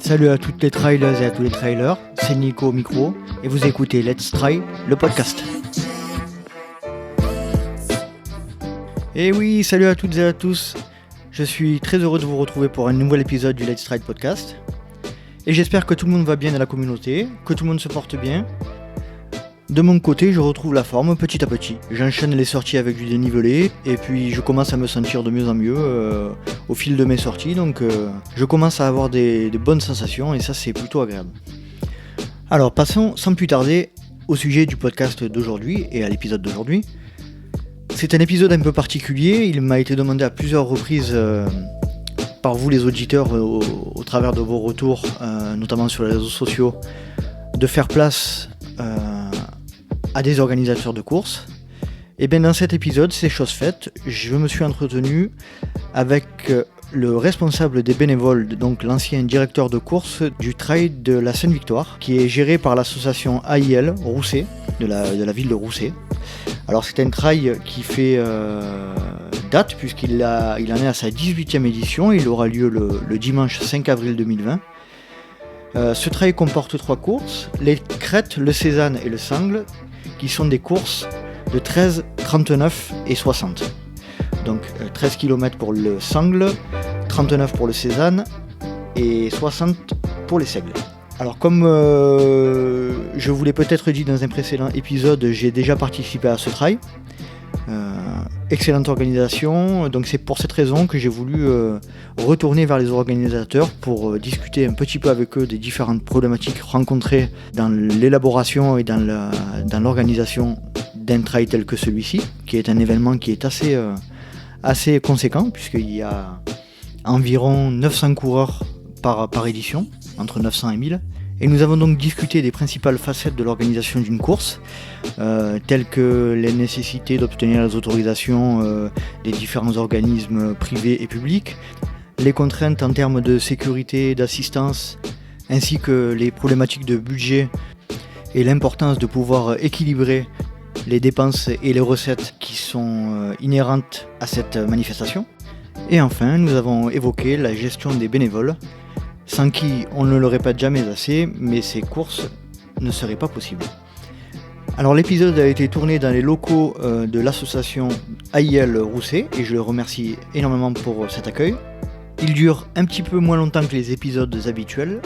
Salut à toutes les trailers et à tous les trailers, c'est Nico au micro et vous écoutez Let's Try, le podcast. Et oui, salut à toutes et à tous, je suis très heureux de vous retrouver pour un nouvel épisode du Let's Try podcast. Et j'espère que tout le monde va bien dans la communauté, que tout le monde se porte bien. De mon côté, je retrouve la forme petit à petit. J'enchaîne les sorties avec du dénivelé et puis je commence à me sentir de mieux en mieux au fil de mes sorties. Donc je commence à avoir des bonnes sensations et ça c'est plutôt agréable. Alors passons sans plus tarder au sujet du podcast d'aujourd'hui et à l'épisode d'aujourd'hui. C'est un épisode un peu particulier, il m'a été demandé à plusieurs reprises par vous les auditeurs au travers de vos retours, notamment sur les réseaux sociaux, de faire place à des organisateurs de courses. Et bien dans cet épisode, c'est chose faite, je me suis entretenu avec le responsable des bénévoles, donc l'ancien directeur de course du trail de la Sainte-Victoire, qui est géré par l'association AIL Rousset, de la ville de Rousset. Alors c'est un trail qui fait date, puisqu'il en est à sa 18e édition, il aura lieu le dimanche 5 avril 2020. Ce trail comporte 3 courses, les crêtes, le Cézanne et le Sangle, qui sont des courses de 13, 39 et 60. Donc 13 km pour le Sangle, 39 pour le Cézanne et 60 pour les Seigles. Alors comme je vous l'ai peut-être dit dans un précédent épisode, j'ai déjà participé à ce trail. Excellente organisation, donc c'est pour cette raison que j'ai voulu retourner vers les organisateurs pour discuter un petit peu avec eux des différentes problématiques rencontrées dans l'élaboration et dans l'organisation d'un trail tel que celui-ci, qui est un événement qui est assez conséquent, puisqu'il y a environ 900 coureurs par édition, entre 900 et 1000. Et nous avons donc discuté des principales facettes de l'organisation d'une course, telles que les nécessités d'obtenir les autorisations des différents organismes privés et publics, les contraintes en termes de sécurité et d'assistance, ainsi que les problématiques de budget et l'importance de pouvoir équilibrer les dépenses et les recettes qui sont inhérentes à cette manifestation. Et enfin, nous avons évoqué la gestion des bénévoles, sans qui, on ne le répète jamais assez, mais ces courses ne seraient pas possibles. Alors l'épisode a été tourné dans les locaux de l'association AIL Rousset, et je le remercie énormément pour cet accueil. Il dure un petit peu moins longtemps que les épisodes habituels,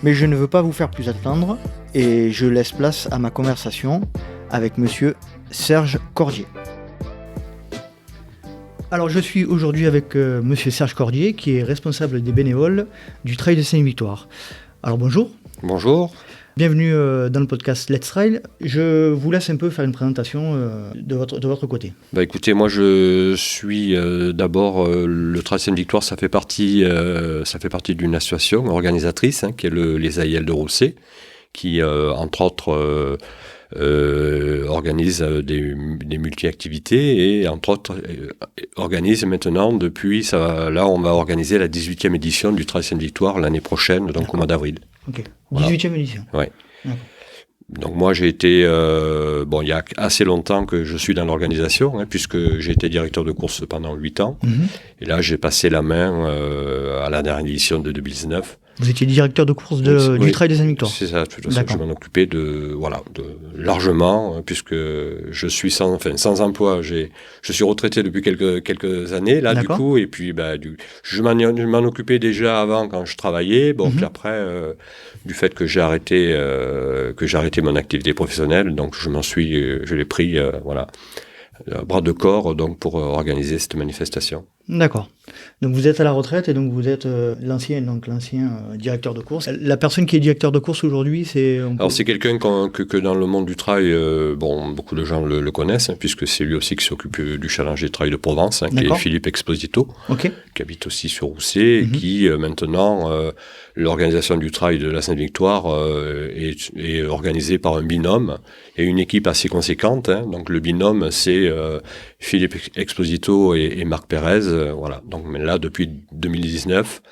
mais je ne veux pas vous faire plus attendre, et je laisse place à ma conversation avec monsieur Serge Cordier. Alors je suis aujourd'hui avec monsieur Serge Cordier, qui est responsable des bénévoles du Trail de Sainte-Victoire. Alors bonjour. Bonjour. Bienvenue dans le podcast Let's Trail. Je vous laisse un peu faire une présentation de votre côté. Écoutez, moi je suis d'abord le Trail de Sainte-Victoire, ça fait partie d'une association organisatrice qui est les AIL de Rousset, qui entre autres organise des multi-activités et entre autres organise maintenant depuis ça, là on va organiser la 18e édition du Trail Sainte-Victoire l'année prochaine, donc au mois d'avril. Ok, 18e édition. Ouais. Donc moi j'ai été, il y a assez longtemps que je suis dans l'organisation, puisque j'ai été directeur de course pendant 8 ans, et là j'ai passé la main à la dernière édition de 2019. Vous étiez directeur de course du Trail des Sainte-Victoire. C'est ça, tout à fait. Je m'en occupais largement, puisque je suis sans emploi. Je suis retraité depuis quelques années, là, du coup, et puis, je m'en occupais déjà avant quand je travaillais. Puis après, du fait que j'ai arrêté mon activité professionnelle, donc je l'ai pris, bras de corps, donc, pour organiser cette manifestation. D'accord. Donc vous êtes à la retraite et donc vous êtes l'ancien directeur de course. La personne qui est directeur de course aujourd'hui, c'est... Alors c'est quelqu'un que dans le monde du trail, beaucoup de gens le connaissent, puisque c'est lui aussi qui s'occupe du challenge des trails de Provence, qui est Philippe Exposito, qui habite aussi sur Rousset, et qui maintenant, l'organisation du trail de la Sainte-Victoire est organisée par un binôme et une équipe assez conséquente. Donc le binôme, c'est Philippe Exposito et Marc Pérez. Donc là, depuis 2019,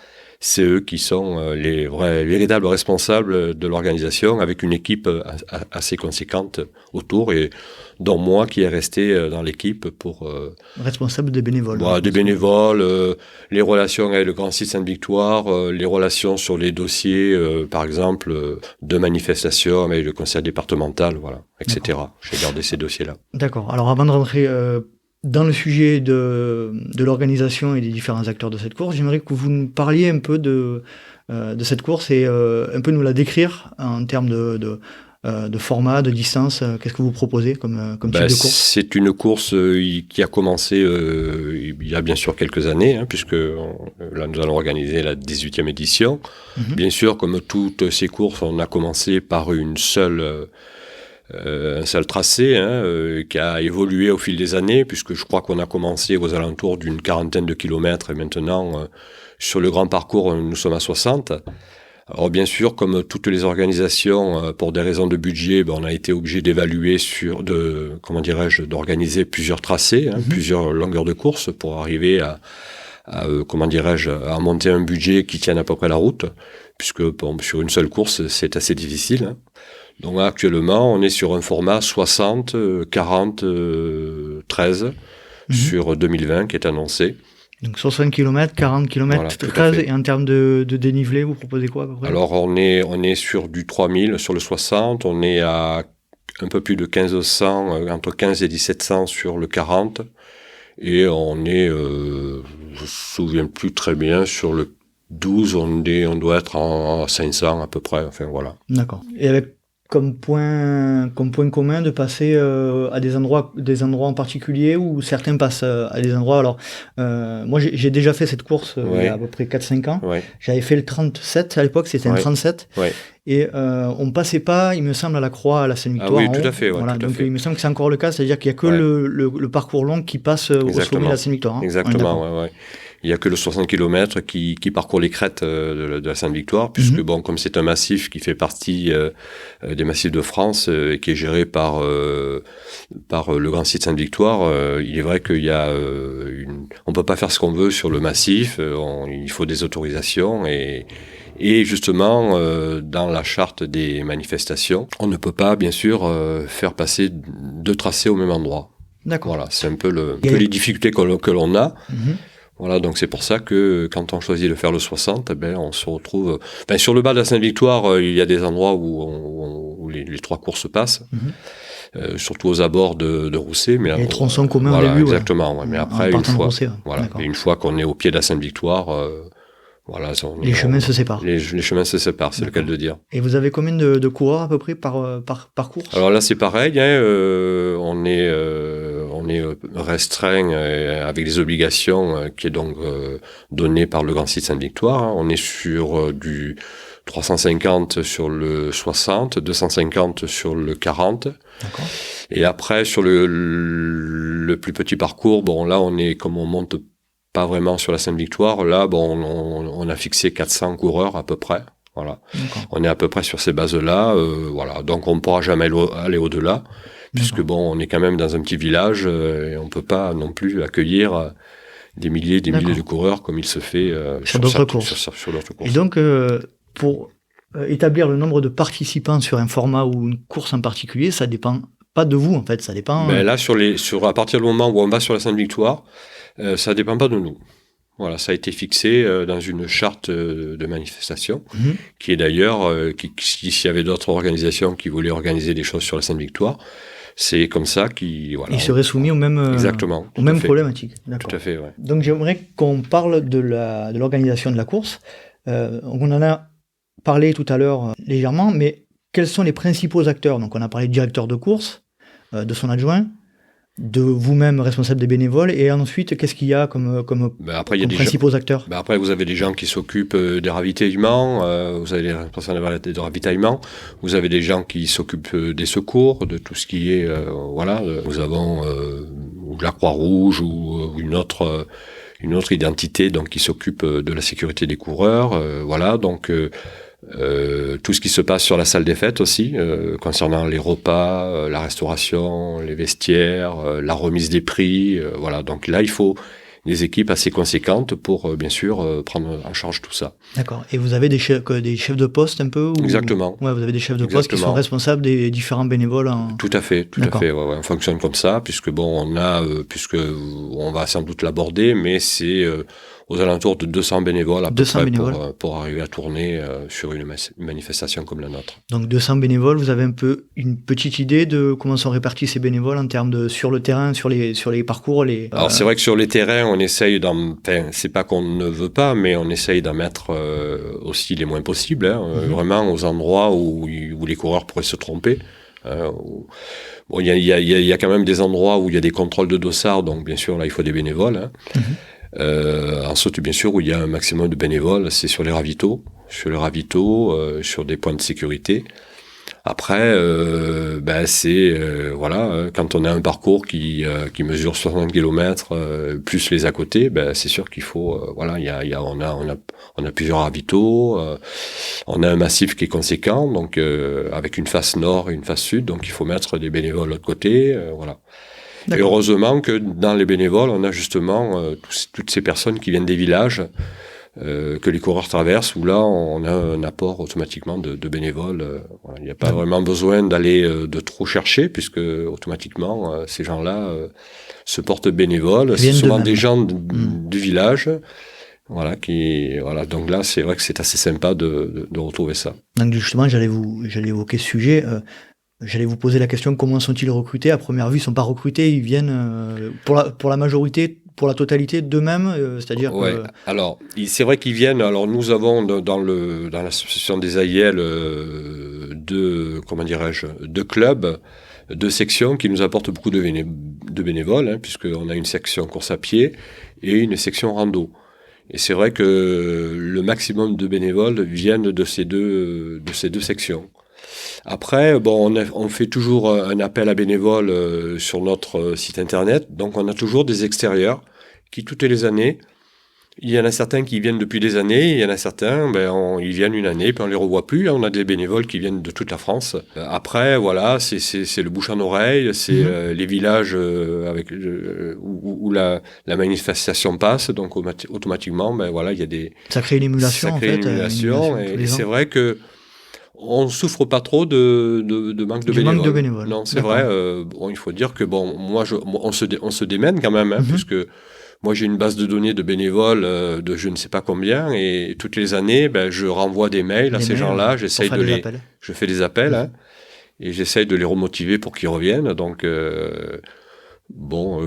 c'est eux qui sont les véritables responsables de l'organisation, avec une équipe assez conséquente autour, et dont moi qui est resté dans l'équipe pour... Responsable des bénévoles. Des bénévoles, les relations avec le Grand Site Sainte-Victoire, les relations sur les dossiers, par exemple, de manifestations avec le conseil départemental, voilà, etc. D'accord. J'ai gardé ces dossiers-là. D'accord. Alors avant de rentrer dans le sujet de l'organisation et des différents acteurs de cette course, j'aimerais que vous nous parliez un peu de cette course et un peu nous la décrire en termes de format, de distance. Qu'est-ce que vous proposez comme type de course? C'est une course qui a commencé il y a bien sûr quelques années, puisque là nous allons organiser la 18e édition. Mm-hmm. Bien sûr, comme toutes ces courses, on a commencé par un seul tracé qui a évolué au fil des années, puisque je crois qu'on a commencé aux alentours d'une 40aine de kilomètres, et maintenant sur le grand parcours nous sommes à 60. Alors bien sûr, comme toutes les organisations, pour des raisons de budget, on a été obligé d'évaluer d'organiser plusieurs tracés, plusieurs longueurs de course pour arriver à monter un budget qui tienne à peu près la route, puisque sur une seule course, c'est assez difficile. Donc actuellement, on est sur un format 60, 40, 13 sur 2020 qui est annoncé. Donc 60 km, 40 km, voilà, 13, et en termes de dénivelé, vous proposez quoi à peu près? Alors on est sur du 3000 sur le 60, on est à un peu plus de 1500, entre 15 et 1700 sur le 40, et on est, je ne me souviens plus très bien, sur le 12, on doit être à 500 à peu près, enfin voilà. D'accord. Et avec comme point commun de passer à des endroits en particulier, où certains passent à des endroits. Alors, moi, j'ai déjà fait cette course il y a à peu près 4-5 ans. Ouais. J'avais fait le 37 à l'époque, c'était un 37. Ouais. Et on passait pas, il me semble, à la Croix, à la Sainte-Victoire. Ah oui, tout à fait. Ouais, voilà. Donc, il me semble que c'est encore le cas, c'est-à-dire qu'il n'y a que le parcours long qui passe au sommet de la Sainte-Victoire. Exactement, ouais. Il n'y a que le 60 km qui parcourt les crêtes de la Sainte-Victoire, puisque comme c'est un massif qui fait partie des massifs de France et qui est géré par le Grand Site Sainte-Victoire, il est vrai qu'il y a on peut pas faire ce qu'on veut sur le massif, il faut des autorisations et justement, dans la charte des manifestations, on ne peut pas, bien sûr, faire passer 2 tracés au même endroit. D'accord. Voilà, c'est un peu les difficultés que l'on a. Voilà, donc c'est pour ça que quand on choisit de faire le 60, on se retrouve... sur le bas de la Sainte-Victoire, il y a des endroits où les 3 courses passent, surtout aux abords de Rousset. Mais les tronçons communs voilà, au début. Exactement, ouais. Mais après, une fois qu'on est au pied de la Sainte-Victoire... les chemins se séparent. Les chemins se séparent, c'est le cas de le dire. Et vous avez combien de coureurs à peu près par course? Alors là, c'est pareil. On est restreint avec des obligations qui est donc donné par le Grand Site Sainte-Victoire. On est sur du 350 sur le 60, 250 sur le 40. D'accord. Et après, sur le plus petit parcours, là, comme on monte pas vraiment sur la Sainte-Victoire, là, on a fixé 400 coureurs à peu près. Voilà. D'accord. On est à peu près sur ces bases-là. Voilà. Donc, on ne pourra jamais aller au-delà, puisque on est quand même dans un petit village et on ne peut pas non plus accueillir des milliers de coureurs comme il se fait sur d'autres courses. Sur d'autres courses. Et donc, pour établir le nombre de participants sur un format ou une course en particulier, ça dépend pas de vous, en fait. Ça dépend... là, à partir du moment où on va sur la Sainte-Victoire, ça dépend pas de nous. Voilà, ça a été fixé dans une charte de manifestation, qui est d'ailleurs, s'il y avait d'autres organisations qui voulaient organiser des choses sur la Sainte-Victoire, c'est comme ça qu'ils... Ils seraient soumis aux mêmes, exactement, aux mêmes problématiques. D'accord. Tout à fait, ouais. Donc j'aimerais qu'on parle de l'organisation de la course. On en a parlé tout à l'heure légèrement, mais quels sont les principaux acteurs? Donc on a parlé du directeur de course, de son adjoint, de vous-même responsable des bénévoles, et ensuite qu'est-ce qu'il y a comme principaux acteurs? Après, vous avez des gens qui s'occupent des ravitaillements, vous avez les responsables de ravitaillement, vous avez des gens qui s'occupent des secours, de tout ce qui est nous avons la Croix-Rouge ou une autre identité donc qui s'occupe de la sécurité des coureurs, tout ce qui se passe sur la salle des fêtes aussi, concernant les repas, la restauration, les vestiaires, la remise des prix, donc là il faut des équipes assez conséquentes pour, bien sûr, prendre en charge tout ça. D'accord. Et vous avez des chefs de poste un peu ou... Exactement. Ouais, vous avez des chefs de poste qui sont responsables des différents bénévoles. Tout à fait. Ouais, on fonctionne comme ça, puisque puisque on va sans doute l'aborder, mais c'est aux alentours de 200 bénévoles à peu près pour arriver à tourner sur une manifestation comme la nôtre. Donc 200 bénévoles, vous avez un peu une petite idée de comment sont répartis ces bénévoles en termes de sur le terrain, sur les parcours Alors c'est vrai que sur les terrains, on essaye c'est pas qu'on ne veut pas, mais on essaye d'en mettre aussi les moins possibles, vraiment aux endroits où les coureurs pourraient se tromper. Bon, il y a quand même des endroits où il y a des contrôles de dossard, donc bien sûr là il faut des bénévoles. Ensuite, bien sûr, où il y a un maximum de bénévoles, c'est sur les ravitaux, sur des points de sécurité. Après, quand on a un parcours qui mesure 60 km plus les à côté, c'est sûr qu'il faut, on a plusieurs ravitaux, on a un massif qui est conséquent, donc avec une face nord et une face sud, donc il faut mettre des bénévoles de l'autre côté, voilà. Et heureusement que dans les bénévoles, on a justement toutes ces personnes qui viennent des villages que les coureurs traversent, où là, on a un apport automatiquement de bénévoles. Voilà. Il n'y a pas vraiment besoin d'aller de trop chercher, puisque automatiquement, ces gens-là se portent bénévoles. C'est souvent des gens du village. Voilà, donc là, c'est vrai que c'est assez sympa de retrouver ça. Donc justement, j'allais évoquer ce sujet. J'allais vous poser la question, comment sont-ils recrutés? À première vue, ils ne sont pas recrutés, ils viennent pour la majorité, pour la totalité d'eux-mêmes, c'est-à-dire que... Alors, c'est vrai qu'ils viennent. Alors, nous avons dans l'association des AIL deux clubs, deux sections qui nous apportent beaucoup de bénévoles, puisqu'on a une section course à pied et une section rando. Et c'est vrai que le maximum de bénévoles viennent de ces deux sections. Après, on fait toujours un appel à bénévoles sur notre site internet. Donc, on a toujours des extérieurs qui, toutes les années, il y en a certains qui viennent depuis des années, il y en a certains, ils viennent une année, puis on les revoit plus. On a des bénévoles qui viennent de toute la France. Après, voilà, c'est le bouche en oreille, c'est les villages où la manifestation passe. Donc, automatiquement, il y a des... Ça crée une émulation, en fait. Et c'est vrai que on souffre pas trop de manque de bénévoles. Manque de bénévoles. Non, c'est vrai. Il faut dire que on se démène quand même, puisque moi j'ai une base de données de bénévoles de je ne sais pas combien, et toutes les années, je renvoie des mails à ces gens-là. Je fais des appels, et j'essaye de les remotiver pour qu'ils reviennent. Donc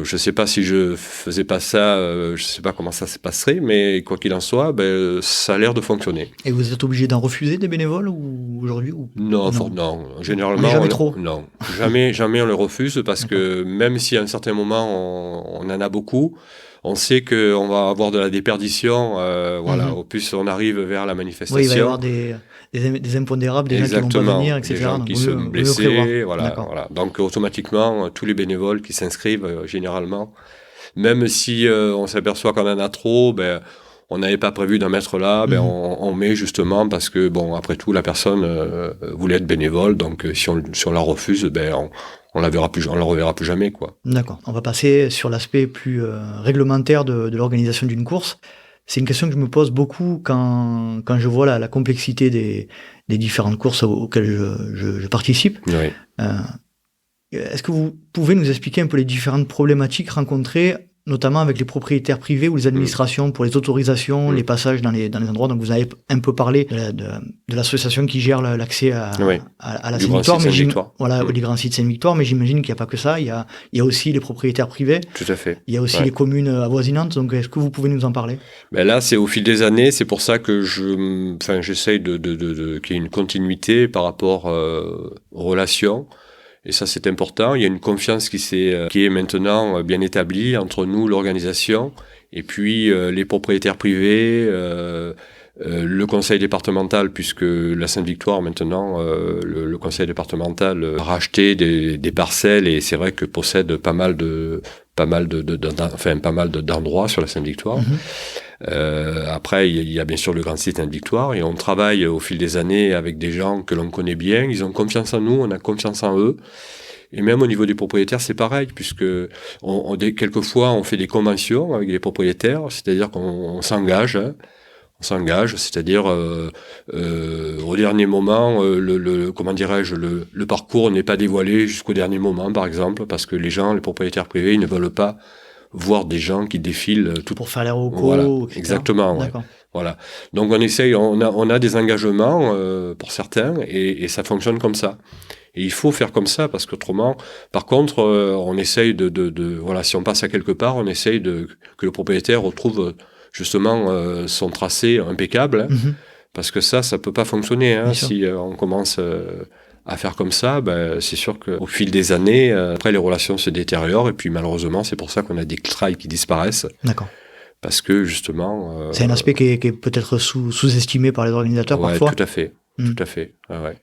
je sais pas si je faisais pas ça, je sais pas comment ça se passerait, mais quoi qu'il en soit, ça a l'air de fonctionner. Et vous êtes obligé d'en refuser des bénévoles aujourd'hui ou... Non, généralement, jamais trop. Non, jamais on le refuse parce que même si à un certain moment on en a beaucoup, on sait qu'on va avoir de la déperdition, au plus on arrive vers la manifestation. Oui, il va y avoir des impondérables, des gens qui vont pas venir, etc. Des gens qui sont blessés, voilà. Donc automatiquement, tous les bénévoles qui s'inscrivent, généralement, même si on s'aperçoit qu'on en a trop, on n'avait pas prévu d'en mettre là, on met justement parce que, après tout, la personne voulait être bénévole, donc si on la refuse, on la reverra plus jamais, quoi. D'accord. On va passer sur l'aspect plus réglementaire de l'organisation d'une course. C'est une question que je me pose beaucoup quand je vois la complexité des différentes courses auxquelles je participe. Oui. Est-ce que vous pouvez nous expliquer un peu les différentes problématiques rencontrées, notamment avec les propriétaires privés ou les administrations pour les autorisations, les passages dans les endroits? Donc vous avez un peu parlé de l'association qui gère l'accès à la Sainte-Victoire, les grands sites Sainte-Victoire, mais j'imagine qu'il n'y a pas que ça, il y a aussi les propriétaires privés. Tout à fait. Il y a aussi les communes avoisinantes, donc est-ce que vous pouvez nous en parler? Là, c'est au fil des années, c'est pour ça que j'essaye qu'il y ait une continuité par rapport aux relations. Et ça, c'est important. Il y a une confiance qui est maintenant bien établie entre nous, l'organisation, et puis les propriétaires privés, le conseil départemental, puisque la Sainte-Victoire, maintenant, le conseil départemental a racheté des parcelles, et c'est vrai que possède pas mal d'endroits sur la Sainte-Victoire. Après, il y a bien sûr le grand site Sainte-Victoire, et on travaille au fil des années avec des gens que l'on connaît bien. Ils ont confiance en nous, on a confiance en eux. Et même au niveau des propriétaires, c'est pareil, puisque quelquefois, on fait des conventions avec les propriétaires, c'est-à-dire qu'on s'engage, hein. On s'engage, c'est-à-dire au dernier moment, comment dirais-je, le parcours n'est pas dévoilé jusqu'au dernier moment, par exemple, parce que les propriétaires privés, ils ne veulent pas voir des gens qui défilent tout pour faire les recos, voilà, etc. exactement. Ouais. Voilà. Donc on a des engagements pour certains et ça fonctionne comme ça. Et il faut faire comme ça parce qu'autrement, par contre, on essaye voilà, si on passe à quelque part, on essaye que le propriétaire retrouve justement son tracé impeccable, hein, parce que ça peut pas fonctionner, hein, si on commence à faire comme ça. Ben, c'est sûr qu'au fil des années, après les relations se détériorent et puis malheureusement, c'est pour ça qu'on a des trails qui disparaissent. D'accord. Parce que justement... c'est un aspect qui est peut-être sous-estimé par les organisateurs parfois. Tout à fait. Tout à fait. Ouais.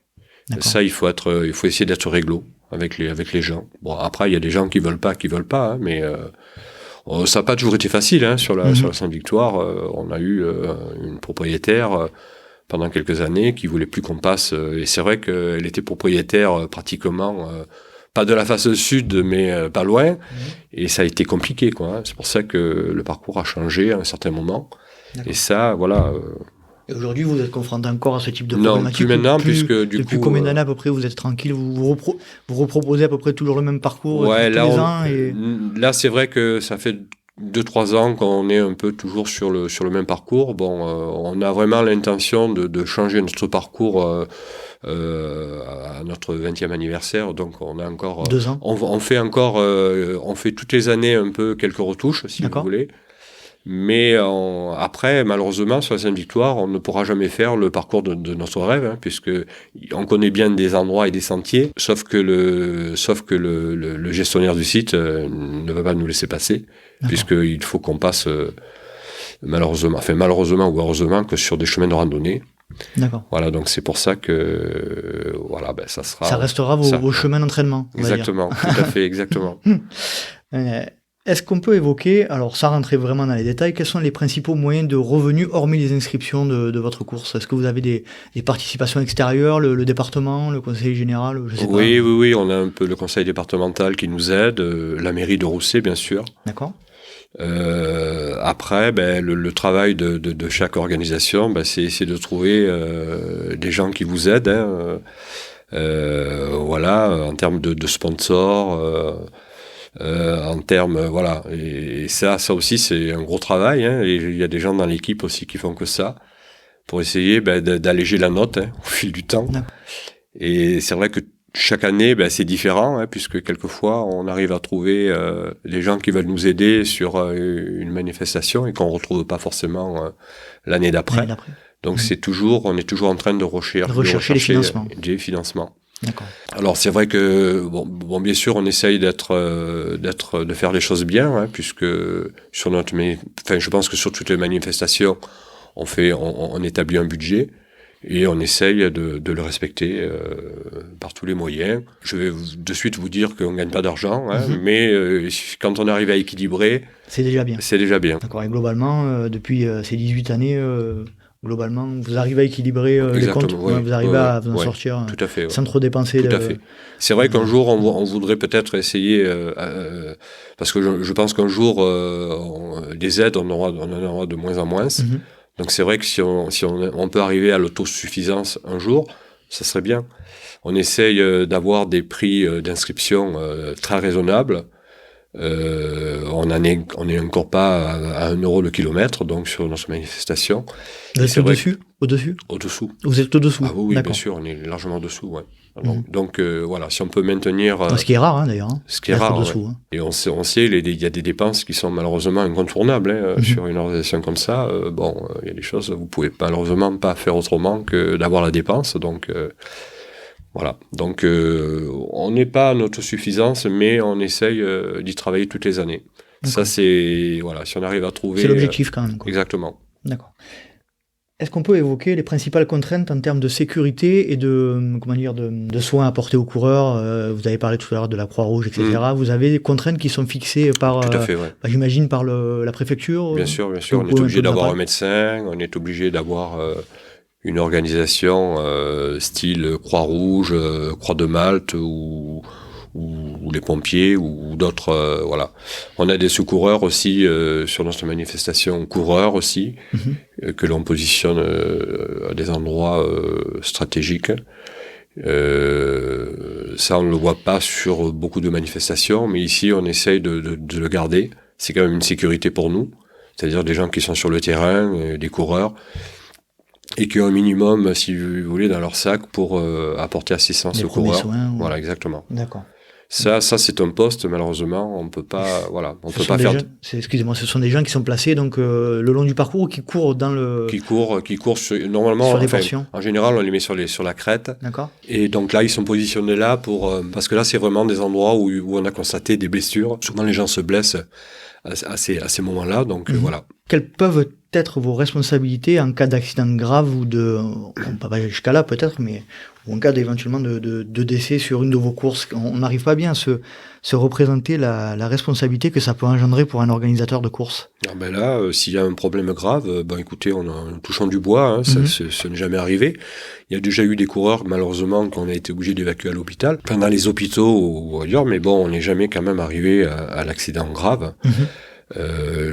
Ça, il faut essayer d'être réglo avec les gens. Bon, après, il y a des gens qui veulent pas, hein, mais ça n'a pas toujours été facile, hein, sur la Sainte-Victoire. On a eu une propriétaire pendant quelques années qui voulait plus qu'on passe. Et c'est vrai qu'elle était propriétaire pratiquement... pas de la face sud, mais pas loin. Et ça a été compliqué, quoi. Hein. C'est pour ça que le parcours a changé à un certain moment. D'accord. Et ça, voilà. Et aujourd'hui, vous êtes confronté encore à ce type de problématique? Non, plus maintenant, puisque du coup... Depuis combien d'années à peu près vous êtes tranquille? Vous reproposez à peu près toujours le même parcours tous les ans Là, c'est vrai que ça fait 2-3 ans qu'on est un peu toujours sur le même parcours. Bon, on a vraiment l'intention de changer notre parcours... à notre 20e anniversaire, donc on a encore 2 ans. On fait encore on fait toutes les années un peu quelques retouches, si vous voulez, mais après malheureusement sur la Sainte-Victoire on ne pourra jamais faire le parcours de notre rêve, hein, puisque on connaît bien des endroits et des sentiers, sauf que le gestionnaire du site ne va pas nous laisser passer, puisqu'il faut qu'on passe malheureusement ou heureusement que sur des chemins de randonnée. D'accord. Voilà, donc c'est pour ça que voilà, ben ça sera. Ça restera vos chemins d'entraînement. Exactement, tout à fait, exactement. Est-ce qu'on peut évoquer, alors sans rentrer vraiment dans les détails, quels sont les principaux moyens de revenus hormis les inscriptions de votre course? Est-ce que vous avez des participations extérieures, le département, le conseil général, je sais pas. Oui, on a un peu le conseil départemental qui nous aide, la mairie de Roussé, bien sûr. D'accord. Après, le travail de chaque organisation, c'est de trouver des gens qui vous aident, hein, voilà, en termes de sponsors, en termes, voilà, et ça aussi c'est un gros travail, hein, et il y a des gens dans l'équipe aussi qui font que ça pour essayer d'alléger la note, hein, au fil du temps. Non. Et c'est vrai que chaque année, c'est différent, hein, puisque quelquefois, on arrive à trouver des gens qui veulent nous aider sur une manifestation et qu'on ne retrouve pas forcément l'année d'après. Donc, on est toujours en train de rechercher des financements. D'accord. Alors, c'est vrai que, bon, bien sûr, on essaye de faire les choses bien, hein, puisque je pense que sur toutes les manifestations, on établit un budget. Et on essaye de le respecter par tous les moyens. Je vais de suite vous dire qu'on ne gagne pas d'argent, hein, mais quand on arrive à équilibrer... C'est déjà bien. C'est déjà bien. D'accord, et globalement, depuis ces 18 années, globalement, vous arrivez à équilibrer les comptes, vous arrivez à vous en sortir tout à fait, sans trop dépenser. Tout à fait. C'est vrai qu'un jour, on voudrait peut-être essayer, parce que je pense qu'un jour, des aides, on en aura de moins en moins. Donc c'est vrai que si on peut arriver à l'autosuffisance un jour, ça serait bien. On essaye d'avoir des prix d'inscription très raisonnables. On n'est encore pas à 1 € le kilomètre, donc sur notre manifestation. Vous êtes au-dessus ? Au-dessous. Vous êtes au-dessous? Ah oui, bien sûr, on est largement au-dessous, ouais. Donc voilà, si on peut maintenir... ce qui est rare, hein, d'ailleurs. Ce qui est rare, dessous, ouais. Hein. Et on sait, il y a des dépenses qui sont malheureusement incontournables, hein, sur une organisation comme ça. Il y a des choses, vous pouvez malheureusement pas faire autrement que d'avoir la dépense, donc... Voilà, donc on n'est pas en autosuffisance, mais on essaye d'y travailler toutes les années. D'accord. Ça, si on arrive à trouver... C'est l'objectif quand même. Quoi. Exactement. D'accord. Est-ce qu'on peut évoquer les principales contraintes en termes de sécurité et de soins apportés aux coureurs? Vous avez parlé tout à l'heure de la Croix-Rouge, etc. Vous avez des contraintes qui sont fixées par, tout à fait, ouais. J'imagine, par la préfecture? Bien sûr. On est obligé d'avoir un médecin, on est obligé d'avoir... une organisation style Croix-Rouge, Croix de Malte ou ou les pompiers ou d'autres. Voilà. On a des secoureurs aussi sur notre manifestation, coureurs aussi, que l'on positionne à des endroits stratégiques. Ça, on ne le voit pas sur beaucoup de manifestations, mais ici, on essaye de le garder. C'est quand même une sécurité pour nous, c'est-à-dire des gens qui sont sur le terrain, des coureurs, et qui ont un minimum, si vous voulez, dans leur sac pour apporter assistance aux coureurs. Soins, ou... Voilà, exactement. D'accord. Ça, c'est un poste, malheureusement, on peut pas, voilà, on peut pas faire. Excusez-moi, ce sont des gens qui sont placés donc le long du parcours ou qui courent dans le. Qui courent normalement. Sur les portions. En général, on les met sur la crête. D'accord. Et donc là, ils sont positionnés là parce que là, c'est vraiment des endroits où on a constaté des blessures. Souvent, les gens se blessent à ces moments-là, donc voilà. Quelles peuvent être vos responsabilités en cas d'accident grave ou on peut pas jusqu'à là peut-être, mais ou en cas d'éventuellement de décès sur une de vos courses? On n'arrive pas bien à se représenter la responsabilité que ça peut engendrer pour un organisateur de course. Ah ben là, s'il y a un problème grave, écoutez, on touchant du bois, hein, ça n'est jamais arrivé. Il y a déjà eu des coureurs, malheureusement, qu'on a été obligé d'évacuer à l'hôpital. Pendant les hôpitaux ou ailleurs, mais bon, on n'est jamais quand même arrivé à l'accident grave.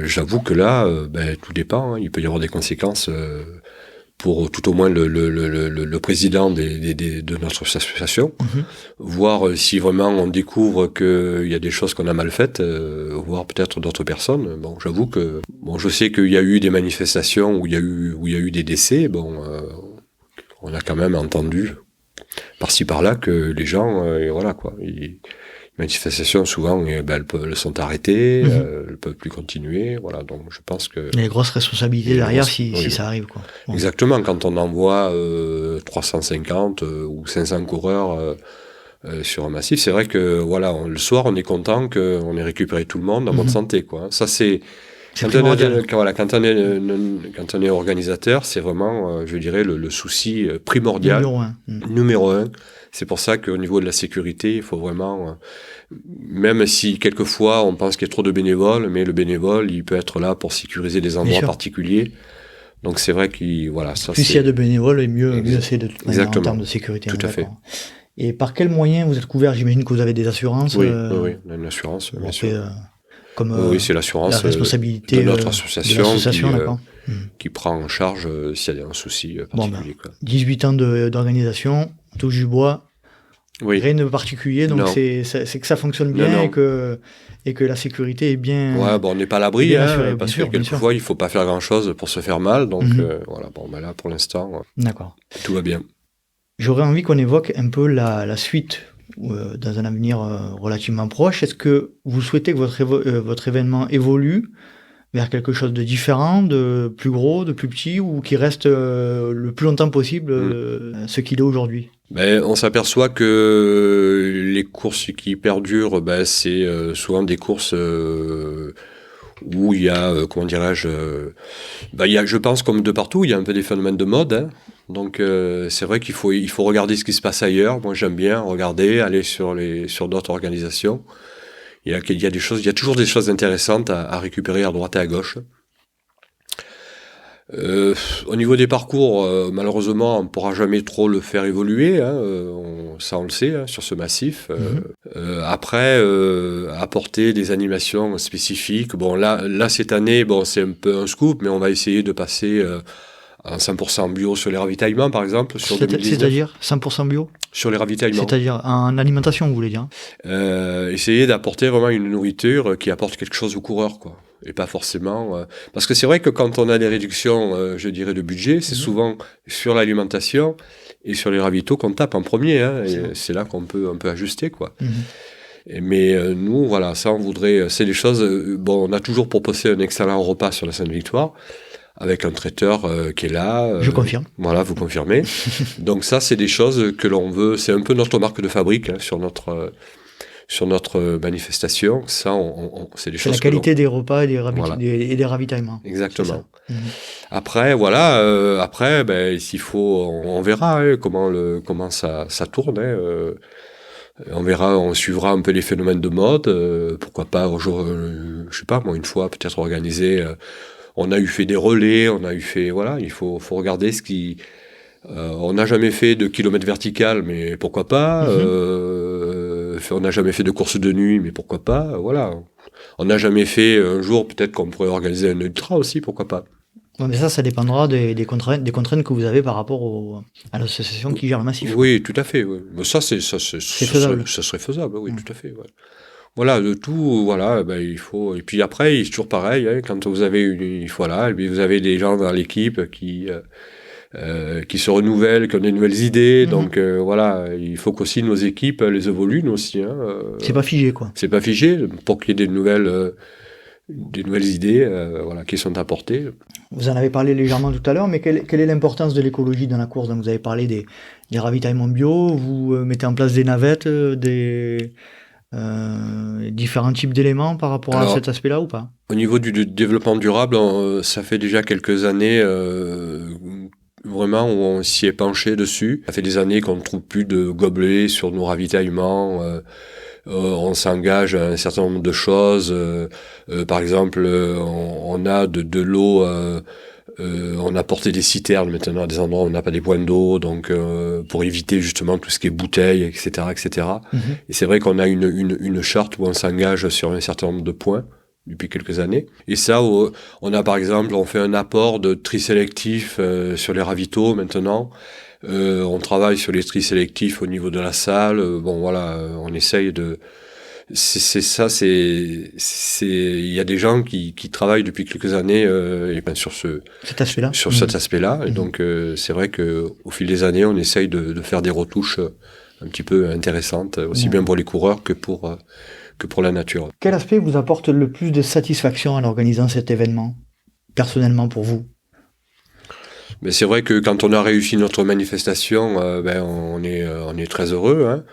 J'avoue que là, tout dépend. Hein. Il peut y avoir des conséquences pour tout au moins le président de notre association, voir si vraiment on découvre qu'il y a des choses qu'on a mal faites, voir peut-être d'autres personnes. Bon, j'avoue que je sais qu'il y a eu des manifestations où il y a eu des décès. On a quand même entendu par-ci par-là que les gens, voilà quoi. Les manifestations, souvent, elles sont arrêtées, elles peuvent plus continuer, voilà. Donc, je pense que il y a des grosses responsabilités derrière si ça arrive, quoi. Bon. Exactement. Quand on envoie 350 ou 500 coureurs sur un massif, c'est vrai que voilà, le soir, on est content qu'on ait récupéré tout le monde en bonne santé, quoi. Ça, c'est quand on est organisateur, c'est vraiment, je dirais, le souci primordial, numéro un. C'est pour ça qu'au niveau de la sécurité, il faut vraiment, même si quelquefois on pense qu'il y a trop de bénévoles, mais le bénévole, il peut être là pour sécuriser des endroits particuliers. Donc c'est vrai qu'il, voilà, ça. Plus il y a de bénévoles, mieux c'est de toute manière en termes de sécurité. Tout à fait. Et par quels moyens vous êtes couvert? J'imagine que vous avez des assurances. Oui, on a une assurance, bien sûr. Comme c'est l'assurance la responsabilité de notre association qui prend en charge s'il y a un souci particulier. 18 ans d'organisation, on touche du bois, rien de particulier, donc c'est que ça fonctionne bien et que la sécurité est bien. Ouais, on n'est pas à l'abri, parce que quelquefois il ne faut pas faire grand-chose pour se faire mal, donc voilà, là pour l'instant, tout va bien. J'aurais envie qu'on évoque un peu la suite. Dans un avenir relativement proche, est-ce que vous souhaitez que votre événement évolue vers quelque chose de différent, de plus gros, de plus petit, ou qui reste le plus longtemps possible ce qu'il est aujourd'hui? On s'aperçoit que les courses qui perdurent, c'est souvent des courses où il y a, je pense comme de partout, il y a un peu des phénomènes de mode, hein. Donc c'est vrai qu'il faut regarder ce qui se passe ailleurs. Moi j'aime bien regarder, aller sur d'autres organisations. Il y a toujours des choses intéressantes à récupérer à droite et à gauche. Au niveau des parcours, malheureusement, on ne pourra jamais trop le faire évoluer, hein, ça on le sait, hein, sur ce massif. Après, apporter des animations spécifiques. Bon, là cette année, c'est un peu un scoop, mais on va essayer de passer en 100% bio sur les ravitaillements, par exemple. C'est-à-dire 100% bio? Sur les ravitaillements. C'est-à-dire en alimentation, vous voulez dire? Essayer d'apporter vraiment une nourriture qui apporte quelque chose aux coureurs, quoi. Et pas forcément... Parce que c'est vrai que quand on a des réductions, je dirais, de budget, c'est souvent sur l'alimentation et sur les ravitaux qu'on tape en premier. Hein, c'est là qu'on peut un peu ajuster, quoi. Mais nous, voilà, ça, on voudrait... C'est des choses... on a toujours proposé un excellent repas sur la Sainte-Victoire, avec un traiteur qui est là. Je confirme. Voilà, vous confirmez. Donc ça, c'est des choses que l'on veut... C'est un peu notre marque de fabrique, hein, sur notre manifestation. Ça, c'est des choses. C'est la qualité des repas et des ravitaillements. Exactement. Après, voilà. S'il faut, on verra comment ça tourne. Hein, on verra, on suivra un peu les phénomènes de mode. Pourquoi pas, je sais pas, moi, une fois, peut-être organiser... on a fait des relais, voilà, il faut regarder ce qui... on n'a jamais fait de kilomètre vertical, mais pourquoi pas on n'a jamais fait de course de nuit, mais pourquoi pas, voilà. On n'a jamais fait un jour, peut-être qu'on pourrait organiser un ultra aussi, pourquoi pas. Ouais, mais ça dépendra des contraintes que vous avez par rapport à l'association qui gère le massif. Oui, tout à fait. Ouais. Mais ça faisable. Ça serait faisable, oui, tout à fait. Ouais. Voilà, de tout, voilà, il faut. Et puis après, c'est toujours pareil, hein, quand vous avez et puis vous avez des gens dans l'équipe qui se renouvellent, qui ont des nouvelles idées. Donc voilà, il faut qu'aussi nos équipes les évoluent, nous aussi. Hein, c'est pas figé, quoi. C'est pas figé, pour qu'il y ait des nouvelles idées voilà, qui sont apportées. Vous en avez parlé légèrement tout à l'heure, mais quelle est l'importance de l'écologie dans la course? Donc vous avez parlé des ravitaillements bio, vous mettez en place des navettes, différents types d'éléments par rapport à cet aspect-là ou pas? Au niveau du développement durable, ça fait déjà quelques années vraiment où on s'y est penché dessus. Ça fait des années qu'on ne trouve plus de gobelets sur nos ravitaillements. On s'engage à un certain nombre de choses. Par exemple, on a de l'eau. On a porté des citernes maintenant à des endroits où on n'a pas des points d'eau, donc pour éviter justement tout ce qui est bouteilles, etc., etc. Et c'est vrai qu'on a une charte où on s'engage sur un certain nombre de points depuis quelques années. Et ça, on a par exemple, on fait un apport de tri sélectif sur les ravitaux maintenant. On travaille sur les tri sélectifs au niveau de la salle. Bon voilà, on essaye de... il y a des gens qui travaillent depuis quelques années et ben sur cet aspect-là. Et donc c'est vrai que au fil des années, on essaye de faire des retouches un petit peu intéressantes, aussi bien pour les coureurs que pour la nature. Quel aspect vous apporte le plus de satisfaction en organisant cet événement, personnellement pour vous? Mais c'est vrai que quand on a réussi notre manifestation, on est très heureux. Hein.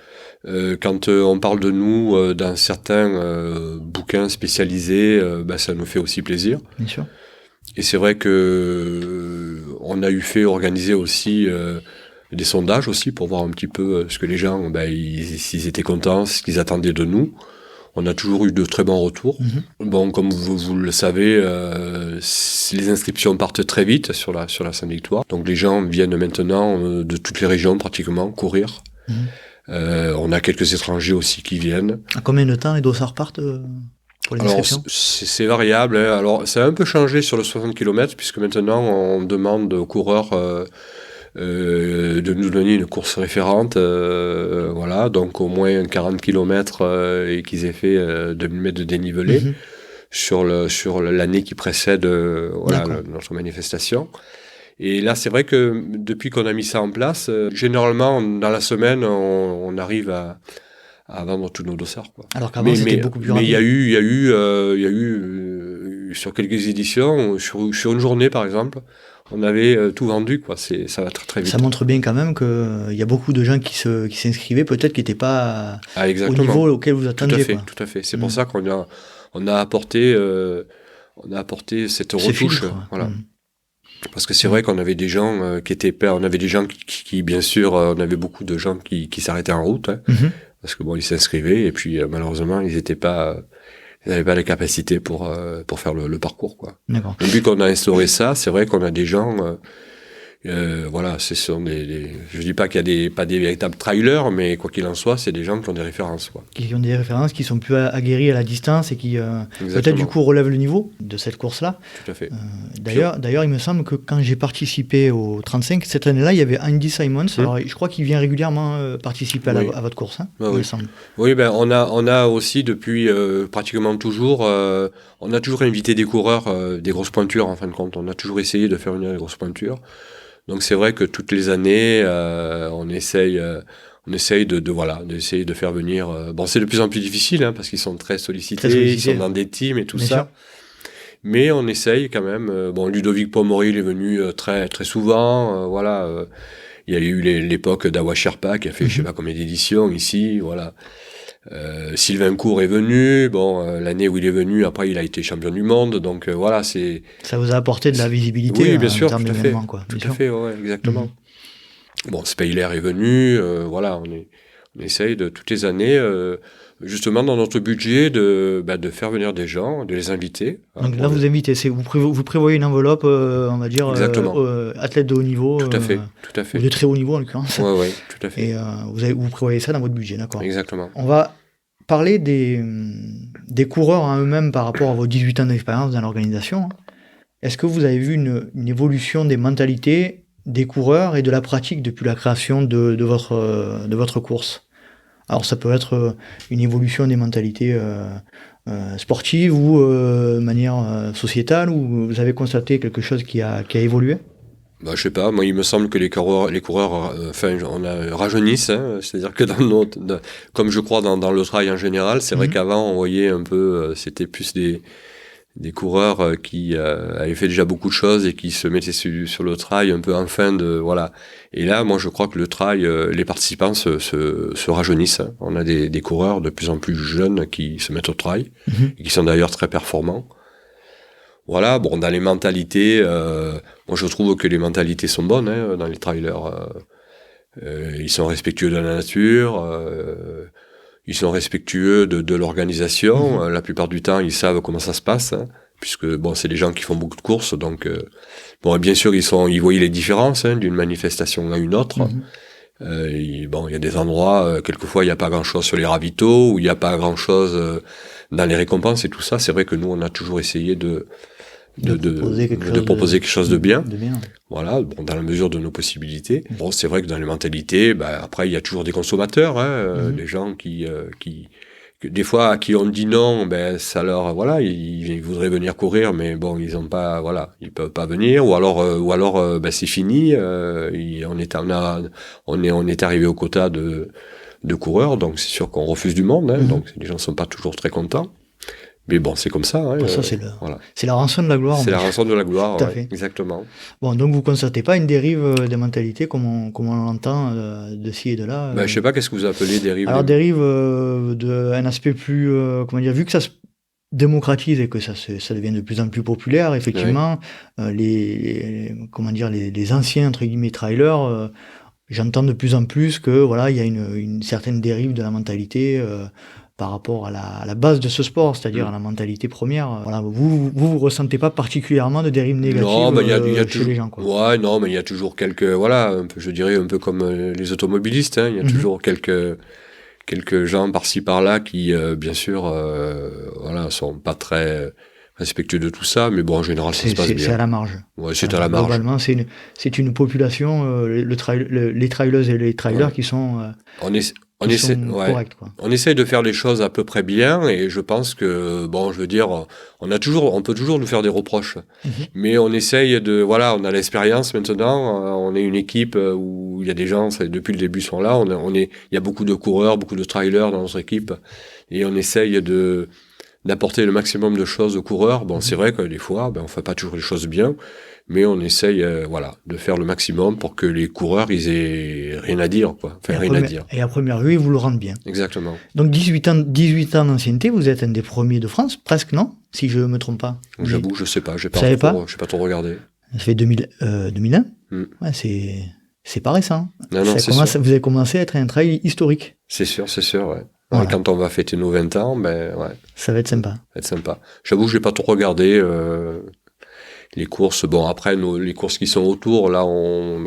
Quand on parle de nous dans certains bouquins spécialisés, ça nous fait aussi plaisir. Bien sûr. Et c'est vrai que on a organiser aussi des sondages aussi pour voir un petit peu ce que les gens, s'ils étaient contents, ce qu'ils attendaient de nous. On a toujours eu de très bons retours. Bon, comme vous le savez, les inscriptions partent très vite sur la Sainte-Victoire. Donc les gens viennent maintenant de toutes les régions pratiquement courir. On a quelques étrangers aussi qui viennent. À combien de temps les dossards partent pour les inscriptions? Alors c'est variable. Hein. Alors ça a un peu changé sur le 60 km puisque maintenant on demande aux coureurs de nous donner une course référente, voilà, donc au moins 40 km et qu'ils aient fait 2000 mètres de dénivelé sur l'année qui précède notre manifestation. Et là, c'est vrai que depuis qu'on a mis ça en place, généralement, dans la semaine, on arrive à vendre tous nos dossards, quoi. Alors qu'avant, c'était beaucoup plus rapide. Mais il y a eu sur quelques éditions, sur une journée, par exemple, on avait tout vendu, quoi. Ça va très, très vite. Ça montre bien quand même qu'il y a beaucoup de gens qui s'inscrivaient, peut-être qui n'étaient pas au niveau auquel vous attendiez. Tout à fait. C'est pour ça qu'on a apporté cette retouche. Voilà. Parce que c'est vrai qu'on avait des gens qui étaient on avait des gens qui bien sûr, on avait beaucoup de gens qui s'arrêtaient en route, hein, parce que bon, ils s'inscrivaient et puis malheureusement, ils n'avaient pas les capacités pour faire le parcours, quoi. D'accord. Et vu qu'on a instauré ça, c'est vrai qu'on a des gens, voilà, ce sont je dis pas qu'il y a pas des véritables trailers, mais quoi qu'il en soit, c'est des gens qui ont des références, quoi. Qui ont des références, qui sont plus aguerris à la distance et qui peut-être du coup relèvent le niveau de cette course-là. Tout à fait. D'ailleurs, il me semble que quand j'ai participé au 35, cette année-là, il y avait Andy Simons. Alors, je crois qu'il vient régulièrement participer à votre course, hein, il me semble. Oui, on a aussi depuis pratiquement toujours, on a toujours invité des coureurs, des grosses pointures en fin de compte. On a toujours essayé de faire venir des grosses pointures. Donc c'est vrai que toutes les années, on essaye d'essayer de faire venir. Bon, c'est de plus en plus difficile, hein, parce qu'ils sont très sollicités, ils sont dans des teams et tout ça. Sûr. Mais on essaye quand même. Bon, Ludovic Pomori, il est venu très très souvent. Voilà. Il y a eu l'époque d'Awa Sherpa qui a fait je sais pas combien d'éditions ici. Voilà. Sylvain Cour est venu. Bon, l'année où il est venu, après il a été champion du monde. Donc voilà, c'est. Ça vous a apporté de la visibilité. Oui, bien sûr, en termes d'événements, quoi. Tout à fait, ouais, exactement. Bon, Speyler est venu. Voilà, on essaye de toutes les années, justement dans notre budget, de faire venir des gens, de les inviter. Donc là, vous invitez, vous prévoyez une enveloppe, on va dire, athlète de haut niveau. Tout à fait. Ou de très haut niveau en l'occurrence. Ouais, tout à fait. Et vous prévoyez ça dans votre budget, d'accord. Exactement. On va parler des coureurs en eux-mêmes par rapport à vos 18 ans d'expérience dans l'organisation. Est-ce que vous avez vu une évolution des mentalités des coureurs et de la pratique depuis la création de votre course? Alors ça peut être une évolution des mentalités sportives ou de manière sociétale, ou vous avez constaté quelque chose qui a évolué? Bah, je sais pas, moi il me semble que les coureurs rajeunissent, hein, c'est-à-dire que comme je crois dans le trail en général, c'est vrai qu'avant on voyait un peu, c'était plus des coureurs qui avaient fait déjà beaucoup de choses et qui se mettaient sur le trail un peu en fin de, voilà. Et là, moi je crois que le trail, les participants se rajeunissent, hein. On a des coureurs de plus en plus jeunes qui se mettent au trail, et qui sont d'ailleurs très performants. Voilà, bon, dans les mentalités, moi je trouve que les mentalités sont bonnes, hein, dans les trailers. Ils sont respectueux de la nature, ils sont respectueux de l'organisation. La plupart du temps, ils savent comment ça se passe, hein, puisque bon, c'est des gens qui font beaucoup de courses, donc bon, bien sûr, ils voient les différences, hein, d'une manifestation à une autre. Bon, il y a des endroits, quelquefois, il n'y a pas grand-chose sur les ravitaux, ou il n'y a pas grand-chose dans les récompenses et tout ça. C'est vrai que nous, on a toujours essayé de proposer quelque chose de bien. Voilà, bon, dans la mesure de nos possibilités. Bon, c'est vrai que dans les mentalités, après, il y a toujours des consommateurs, hein, des gens qui des fois, à qui on dit non, ça leur, voilà, ils voudraient venir courir, mais bon, ils ont pas, voilà, ils peuvent pas venir, ou alors, c'est fini, on est arrivé au quota de coureurs, donc c'est sûr qu'on refuse du monde, hein, donc les gens sont pas toujours très contents. Mais bon, c'est comme ça. Hein, ça, c'est la rançon de la gloire. C'est la rançon de la gloire, tout à fait. Exactement. Bon, donc vous ne constatez pas une dérive des mentalités comme on l'entend de ci et de là. Je ne sais pas, qu'est-ce que vous appelez dérive? Alors, dérive d'un aspect plus, comment dire, vu que ça se démocratise et que ça devient de plus en plus populaire, effectivement, les anciens, entre guillemets, trailers, j'entends de plus en plus que, voilà, il y a une certaine dérive de la mentalité par rapport à la base de ce sport, c'est-à-dire à la mentalité première. Voilà, vous ressentez pas particulièrement de dérive négative chez les gens, quoi. Ouais, non, mais il y a toujours quelques, voilà, je dirais un peu comme les automobilistes, hein, il y a toujours quelques gens par-ci par-là qui, bien sûr, voilà, sont pas très respectueux de tout ça, mais bon, en général, ça se passe bien. C'est à la marge. Ouais, c'est à la marge. Globalement, c'est une population, les trailers et les trailers qui sont... On essaie de faire les choses à peu près bien, et je pense que, bon, je veux dire, on peut toujours nous faire des reproches, mais on essaye voilà, on a l'expérience maintenant, on est une équipe où il y a des gens, depuis le début sont là, il y a beaucoup de coureurs, beaucoup de trailers dans notre équipe, et on essaye d'apporter le maximum de choses aux coureurs. Bon, c'est vrai que des fois, on fait pas toujours les choses bien, mais on essaye, voilà, de faire le maximum pour que les coureurs, ils aient rien à dire, quoi. Enfin, rien à dire. Et à première vue, ils vous le rendent bien. Exactement. Donc, 18 ans d'ancienneté, vous êtes un des premiers de France, presque, non? Si je me trompe pas. J'avoue, je sais pas, j'ai pas trop regardé. Ça fait 2001? Ouais, c'est pas récent. Non, vous avez commencé à être un trail historique. C'est sûr, ouais. Voilà. Quand on va fêter nos 20 ans, ouais. Ça va être sympa. J'avoue, j'ai pas trop regardé les courses. Bon, après, les courses qui sont autour, là,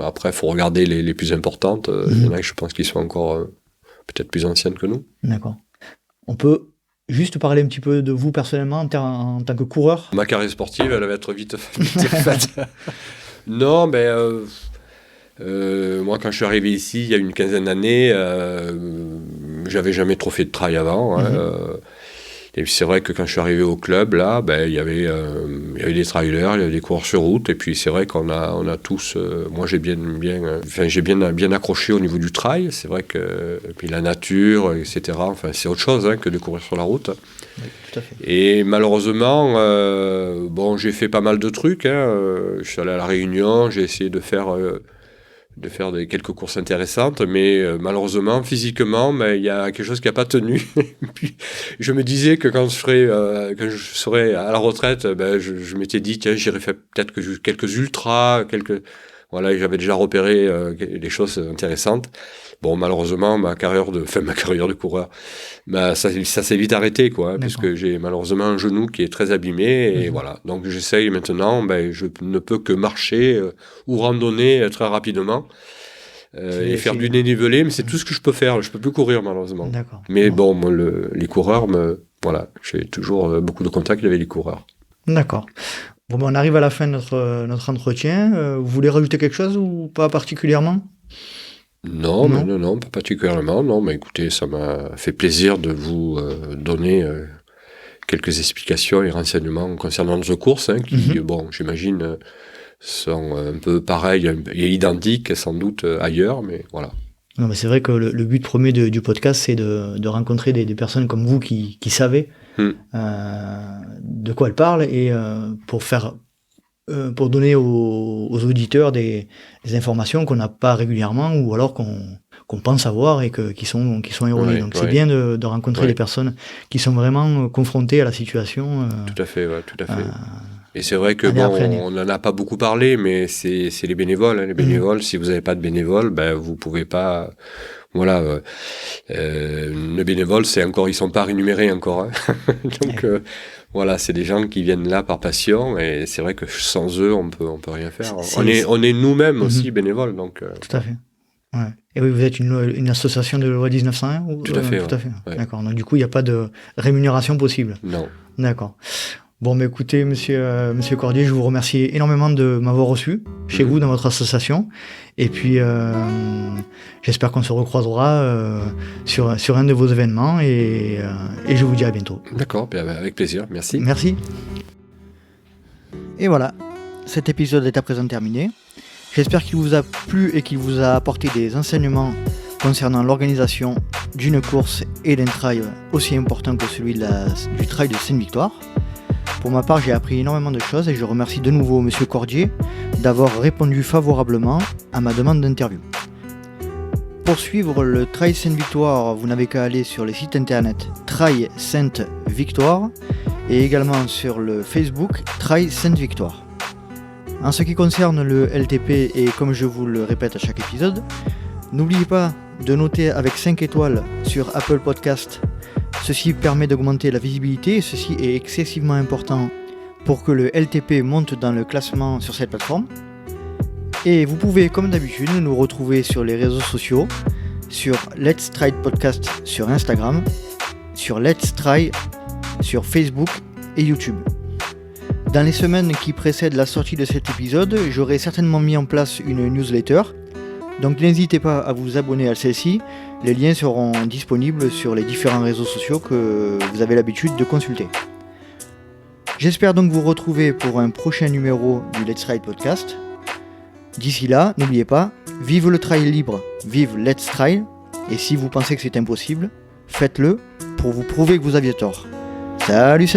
après, faut regarder les plus importantes. Il y en a que je pense qu'ils sont encore peut-être plus anciennes que nous. D'accord. On peut juste parler un petit peu de vous personnellement en tant que coureur? Ma carrière sportive, elle va être vite faite. Non, moi, quand je suis arrivé ici, il y a une quinzaine d'années, j'avais jamais trop fait de trail avant. Et puis c'est vrai que quand je suis arrivé au club, là, il y avait des trailers, il y avait des coureurs sur route. Et puis c'est vrai qu'on a tous, moi j'ai bien accroché au niveau du trail. C'est vrai que et puis la nature, etc. Enfin, c'est autre chose que de courir sur la route. Oui, tout à fait. Et malheureusement, j'ai fait pas mal de trucs. Je suis allé à La Réunion, j'ai essayé de faire quelques courses intéressantes, mais malheureusement, physiquement, il y a quelque chose qui n'a pas tenu. Puis, je me disais que quand je serais à la retraite, je m'étais dit, tiens, j'irais faire peut-être quelques ultras, voilà, j'avais déjà repéré des choses intéressantes. Bon, malheureusement, ma carrière de coureur, ça s'est vite arrêté, quoi, puisque j'ai malheureusement un genou qui est très abîmé, et voilà. Donc, j'essaye maintenant, je ne peux que marcher ou randonner très rapidement. et faire du dénivelé, mais c'est tout ce que je peux faire. Je peux plus courir malheureusement. D'accord. Mais bon, moi, les coureurs, voilà, j'ai toujours beaucoup de contacts avec les coureurs. D'accord. Bon, on arrive à la fin de notre entretien. Vous voulez rajouter quelque chose ou pas particulièrement ? Non, pas particulièrement. Non, mais écoutez, ça m'a fait plaisir de vous donner quelques explications et renseignements concernant nos courses, qui, bon, j'imagine, sont un peu pareils et identiques sans doute ailleurs, mais voilà. Non, mais c'est vrai que le but premier du podcast, c'est de rencontrer des personnes comme vous qui savaient de quoi elles parlent et pour donner aux auditeurs des informations qu'on n'a pas régulièrement ou alors qu'on pense avoir et qui sont erronées. Donc c'est bien de rencontrer des personnes qui sont vraiment confrontées à la situation. Tout à fait. Et c'est vrai que on n'en a pas beaucoup parlé, mais c'est les bénévoles. Les bénévoles, si vous n'avez pas de bénévoles, vous pouvez pas. Voilà, le bénévole, ils sont pas rémunérés encore. Donc voilà, c'est des gens qui viennent là par passion, et c'est vrai que sans eux, on peut rien faire. On est nous-mêmes aussi bénévoles, donc. Tout à fait. Ouais. Et oui, vous êtes une association de loi 1901 ou, Tout à fait. Tout à fait. Ouais. D'accord. Donc du coup, il n'y a pas de rémunération possible. Non. D'accord. Bon, mais écoutez, monsieur Cordier, je vous remercie énormément de m'avoir reçu chez vous, dans votre association. Et puis, j'espère qu'on se recroisera sur un de vos événements. Et je vous dis à bientôt. D'accord, avec plaisir. Merci. Merci. Et voilà, cet épisode est à présent terminé. J'espère qu'il vous a plu et qu'il vous a apporté des enseignements concernant l'organisation d'une course et d'un trail aussi important que celui du trail de Sainte-Victoire. Pour ma part, j'ai appris énormément de choses et je remercie de nouveau monsieur Cordier d'avoir répondu favorablement à ma demande d'interview. Pour suivre le Trail Sainte-Victoire, vous n'avez qu'à aller sur le site internet Trail Sainte-Victoire et également sur le Facebook Trail Sainte-Victoire. En ce qui concerne le LTP, et comme je vous le répète à chaque épisode, n'oubliez pas de noter avec 5 étoiles sur Apple Podcast. Ceci permet d'augmenter la visibilité et ceci est excessivement important pour que le LTP monte dans le classement sur cette plateforme. Et vous pouvez, comme d'habitude, nous retrouver sur les réseaux sociaux, sur Let's Try Podcast sur Instagram, sur Let's Try sur Facebook et YouTube. Dans les semaines qui précèdent la sortie de cet épisode, j'aurai certainement mis en place une newsletter. Donc n'hésitez pas à vous abonner à celle-ci, les liens seront disponibles sur les différents réseaux sociaux que vous avez l'habitude de consulter. J'espère donc vous retrouver pour un prochain numéro du Let's Ride Podcast. D'ici là, n'oubliez pas, vive le trail libre, vive Let's Trail, et si vous pensez que c'est impossible, faites-le pour vous prouver que vous aviez tort. Salut